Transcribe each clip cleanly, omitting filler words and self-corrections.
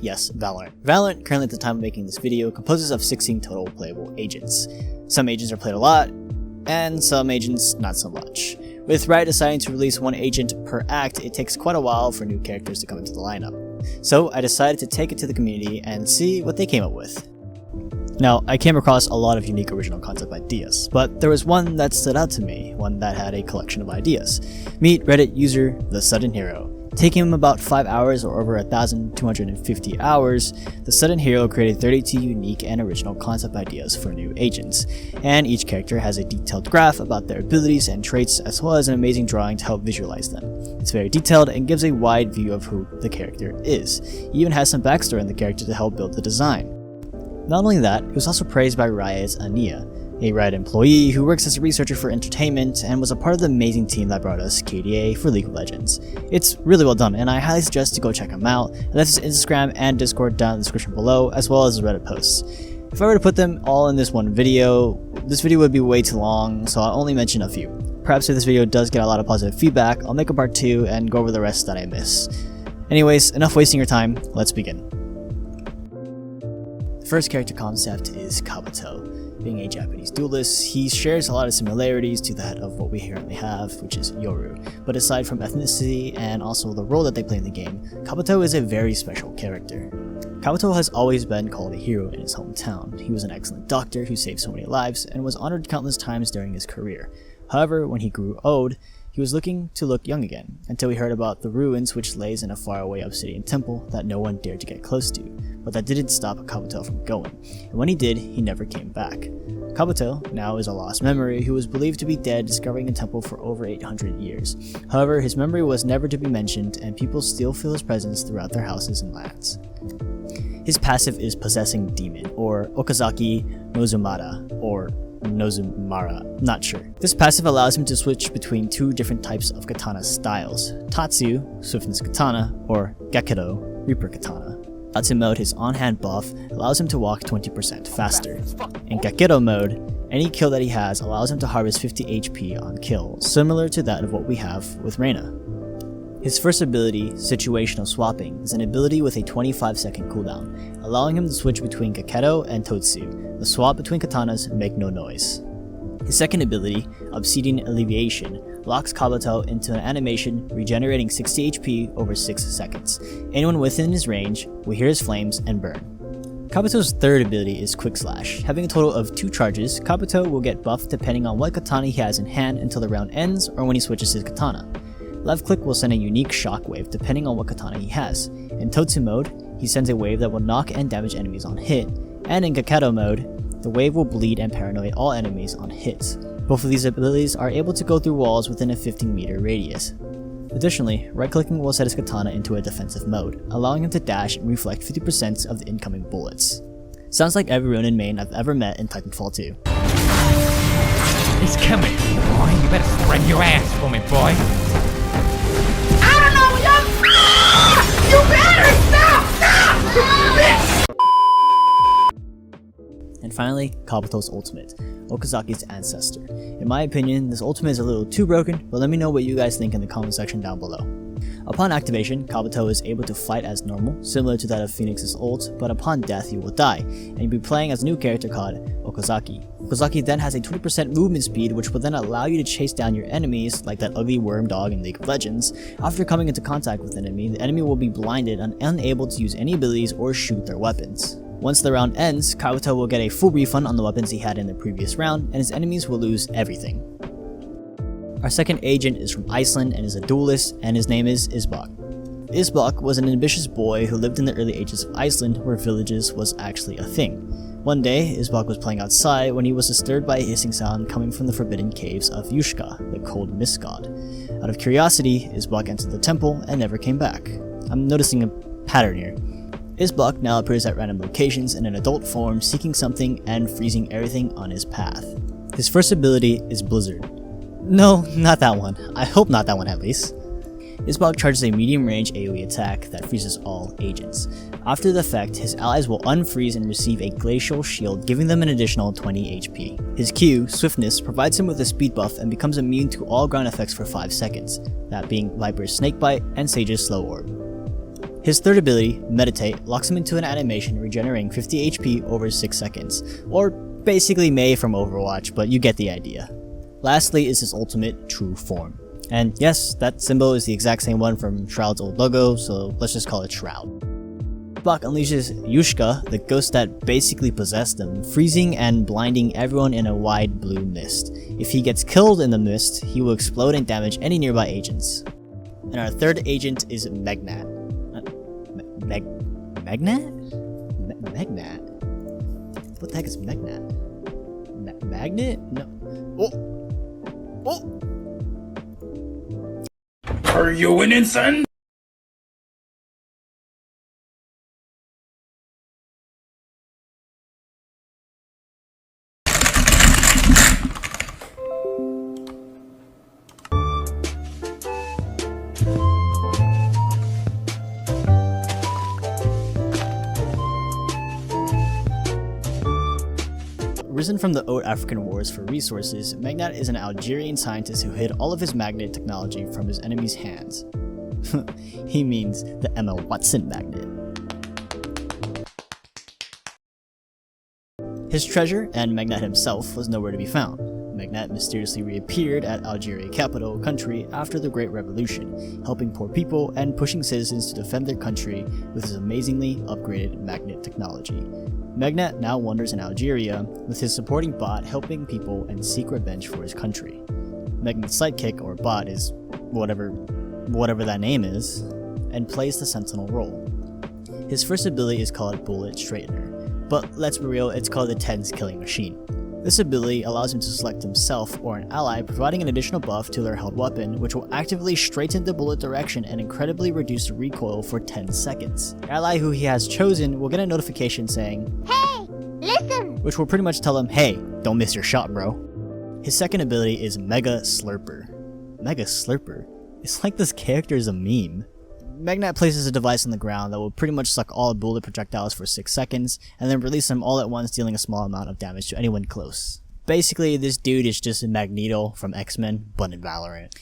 Yes, Valorant. Valorant, currently at the time of making this video, composes of 16 total playable agents. Some agents are played a lot, and some agents not so much. With Riot deciding to release one agent per act, it takes quite a while for new characters to come into the lineup. So I decided to take it to the community and see what they came up with. Now, I came across a lot of unique original concept ideas, but there was one that stood out to me, one that had a collection of ideas. Meet Reddit user The Sudden Hero. Taking him about 5 hours or over 1,250 hours, The Sudden Hero created 32 unique and original concept ideas for new agents, and each character has a detailed graph about their abilities and traits as well as an amazing drawing to help visualize them. It's very detailed and gives a wide view of who the character is. It even has some backstory in the character to help build the design. Not only that, it was also praised by Riot's Ania, a Riot employee who works as a researcher for entertainment and was a part of the amazing team that brought us KDA for League of Legends. It's really well done, and I highly suggest to go check him out. I left his Instagram and Discord down in the description below, as well as his Reddit posts. If I were to put them all in this one video, this video would be way too long, so I'll only mention a few. Perhaps if this video does get a lot of positive feedback, I'll make a part 2 and go over the rest that I miss. Anyways, enough wasting your time, let's begin. The first character concept is Kabuto. Being a Japanese duelist, he shares a lot of similarities to that of what we currently have, which is Yoru. But aside from ethnicity and also the role that they play in the game, Kabuto is a very special character. Kabuto has always been called a hero in his hometown. He was an excellent doctor who saved so many lives and was honored countless times during his career. However, when he grew old, he was looking to look young again, until he heard about the ruins which lays in a faraway obsidian temple that no one dared to get close to, but that didn't stop Kabuto from going, and when he did, he never came back. Kabuto now is a lost memory who was believed to be dead, discovering a temple for over 800 years. However, his memory was never to be mentioned, and people still feel his presence throughout their houses and lands. His passive is Possessing Demon, or Okazaki Nozumara, or Nozumara, not sure. This passive allows him to switch between two different types of katana styles, Tatsu, Swiftness Katana, or Gakido, Reaper Katana. Tatsu mode, his on-hand buff, allows him to walk 20% faster. In Gakido mode, any kill that he has allows him to harvest 50 HP on kill, similar to that of what we have with Reina. His first ability, Situational Swapping, is an ability with a 25-second cooldown, allowing him to switch between Gakido and Totsu. The swap between katanas make no noise. His second ability, Obsidian Alleviation, locks Kabuto into an animation regenerating 60 HP over 6 seconds. Anyone within his range will hear his flames and burn. Kabuto's third ability is Quick Slash. Having a total of 2 charges, Kabuto will get buffed depending on what katana he has in hand until the round ends or when he switches his katana. Left click will send a unique shockwave depending on what katana he has. In Totsu mode, he sends a wave that will knock and damage enemies on hit, and in Gakido mode, the wave will bleed and paranoid all enemies on hits. Both of these abilities are able to go through walls within a 15-meter radius. Additionally, right-clicking will set his katana into a defensive mode, allowing him to dash and reflect 50% of the incoming bullets. Sounds like every Ronin main I've ever met in Titanfall 2. He's coming, boy. You better spread your ass for me, boy. You better stop! And finally, Kabuto's ultimate, Okazaki's Ancestor. In my opinion, this ultimate is a little too broken, but let me know what you guys think in the comment section down below. Upon activation, Kabuto is able to fight as normal, similar to that of Phoenix's ult, but upon death he will die, and you'll be playing as a new character called Okazaki. Okazaki then has a 20% movement speed, which will then allow you to chase down your enemies, like that ugly worm dog in League of Legends. After coming into contact with an enemy, the enemy will be blinded and unable to use any abilities or shoot their weapons. Once the round ends, Kabuto will get a full refund on the weapons he had in the previous round, and his enemies will lose everything. Our second agent is from Iceland and is a duelist, and his name is Isbach. Isbach was an ambitious boy who lived in the early ages of Iceland, where villages was actually a thing. One day, Isbach was playing outside when he was disturbed by a hissing sound coming from the forbidden caves of Yushka, the cold mist god. Out of curiosity, Isbach entered the temple and never came back. I'm noticing a pattern here. Isbach now appears at random locations in an adult form, seeking something and freezing everything on his path. His first ability is Blizzard. No, not that one. I hope not that one at least. Isbach charges a medium-range AoE attack that freezes all agents. After the effect, his allies will unfreeze and receive a glacial shield, giving them an additional 20 HP. His Q, Swiftness, provides him with a speed buff and becomes immune to all ground effects for 5 seconds, that being Viper's Snakebite and Sage's Slow Orb. His third ability, Meditate, locks him into an animation regenerating 50 HP over 6 seconds, or basically Mei from Overwatch, but you get the idea. Lastly is his ultimate, True Form. And yes, that symbol is the exact same one from Shroud's old logo, so let's just call it Shroud. Isbach unleashes Yushka, the ghost that basically possessed him, freezing and blinding everyone in a wide blue mist. If he gets killed in the mist, he will explode and damage any nearby agents. And our third agent is Magnat. Magnat? Magnat? What the heck is Magnat? Magnet? No. Oh! Are you an ensign? Risen from the old African wars for resources, Magnat is an Algerian scientist who hid all of his magnet technology from his enemy's hands. He means the Emma Watson magnet. His treasure, and Magnat himself, was nowhere to be found. Magnat mysteriously reappeared at Algeria capital country after the Great Revolution, helping poor people and pushing citizens to defend their country with his amazingly upgraded magnet technology. Magnat now wanders in Algeria, with his supporting bot helping people and seek revenge for his country. Magnat's sidekick, or bot, is whatever that name is, and plays the sentinel role. His first ability is called Bullet Straightener, but let's be real, it's called the Tens Killing Machine. This ability allows him to select himself or an ally, providing an additional buff to their held weapon, which will actively straighten the bullet direction and incredibly reduce the recoil for 10 seconds. The ally who he has chosen will get a notification saying, "Hey, listen!" which will pretty much tell him, "Hey, don't miss your shot, bro." His second ability is Mega Slurper. Mega Slurper? It's like this character is a meme. Magnat places a device on the ground that will pretty much suck all bullet projectiles for 6 seconds, and then release them all at once, dealing a small amount of damage to anyone close. Basically, this dude is just a Magneto from X-Men, but in Valorant.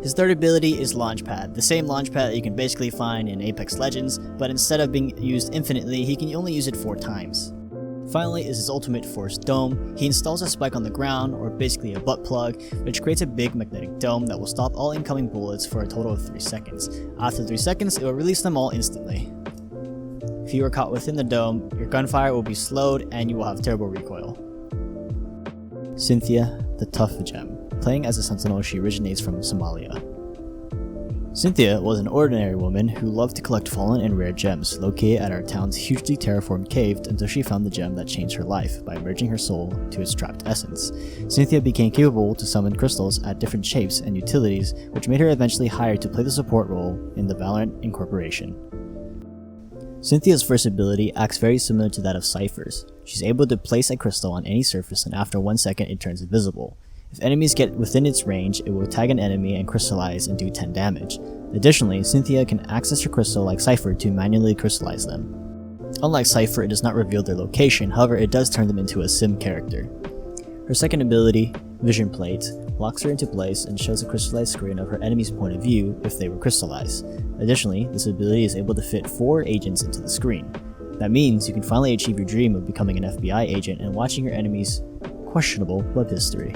His third ability is Launchpad, the same launchpad that you can basically find in Apex Legends, but instead of being used infinitely, he can only use it 4 times. Finally is his ultimate Force Dome. He installs a spike on the ground, or basically a butt plug, which creates a big magnetic dome that will stop all incoming bullets for a total of 3 seconds. After 3 seconds, it will release them all instantly. If you are caught within the dome, your gunfire will be slowed and you will have terrible recoil. Cynthia, the Tough Gem. Playing as a sentinel, she originates from Somalia. Cynthia was an ordinary woman who loved to collect fallen and rare gems located at our town's hugely terraformed cave until she found the gem that changed her life by merging her soul to its trapped essence. Cynthia became capable to summon crystals at different shapes and utilities, which made her eventually hired to play the support role in the Valorant Incorporation. Cynthia's first ability acts very similar to that of Cypher's. She's able to place a crystal on any surface, and after 1 second it turns invisible. If enemies get within its range, it will tag an enemy and crystallize and do 10 damage. Additionally, Cynthia can access her crystal like Cypher to manually crystallize them. Unlike Cypher, it does not reveal their location, however it does turn them into a sim character. Her second ability, Vision Plate, locks her into place and shows a crystallized screen of her enemy's point of view if they were crystallized. Additionally, this ability is able to fit 4 agents into the screen. That means you can finally achieve your dream of becoming an FBI agent and watching your enemy's questionable web history.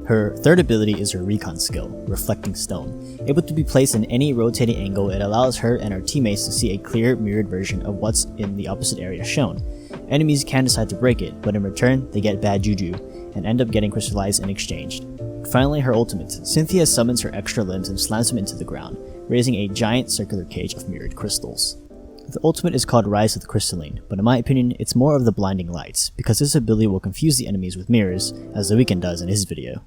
Her third ability is her recon skill, Reflecting Stone. Able to be placed in any rotating angle, it allows her and her teammates to see a clear mirrored version of what's in the opposite area shown. Enemies can decide to break it, but in return, they get bad juju, and end up getting crystallized and exchanged. Finally, her ultimate. Cynthia summons her extra limbs and slams them into the ground, raising a giant circular cage of mirrored crystals. The ultimate is called Rise of the Crystalline, but in my opinion, it's more of the Blinding Lights, because this ability will confuse the enemies with mirrors, as The Weeknd does in his video.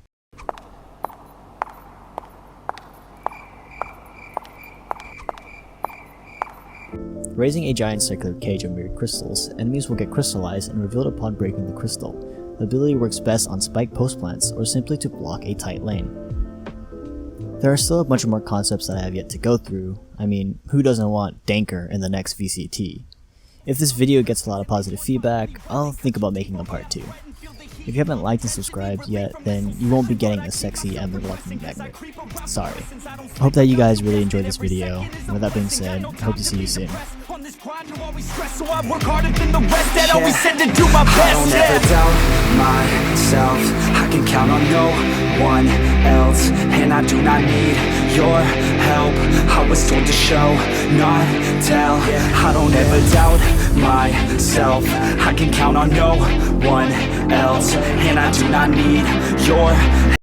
Raising a giant circular cage of mirrored crystals, enemies will get crystallized and revealed upon breaking the crystal. The ability works best on spiked post plants or simply to block a tight lane. There are still a bunch of more concepts that I have yet to go through. I mean, who doesn't want Danker in the next VCT? If this video gets a lot of positive feedback, I'll think about making a part 2. If you haven't liked and subscribed yet, then you won't be getting a sexy and reluctant magnet. Sorry. I hope that you guys really enjoyed this video, and with that being said, I hope to see you soon. I don't ever doubt myself. I can count on no one else, and I do not need your help. I was told to show, not tell. I don't ever doubt myself. I can count on no one else, and I do not need your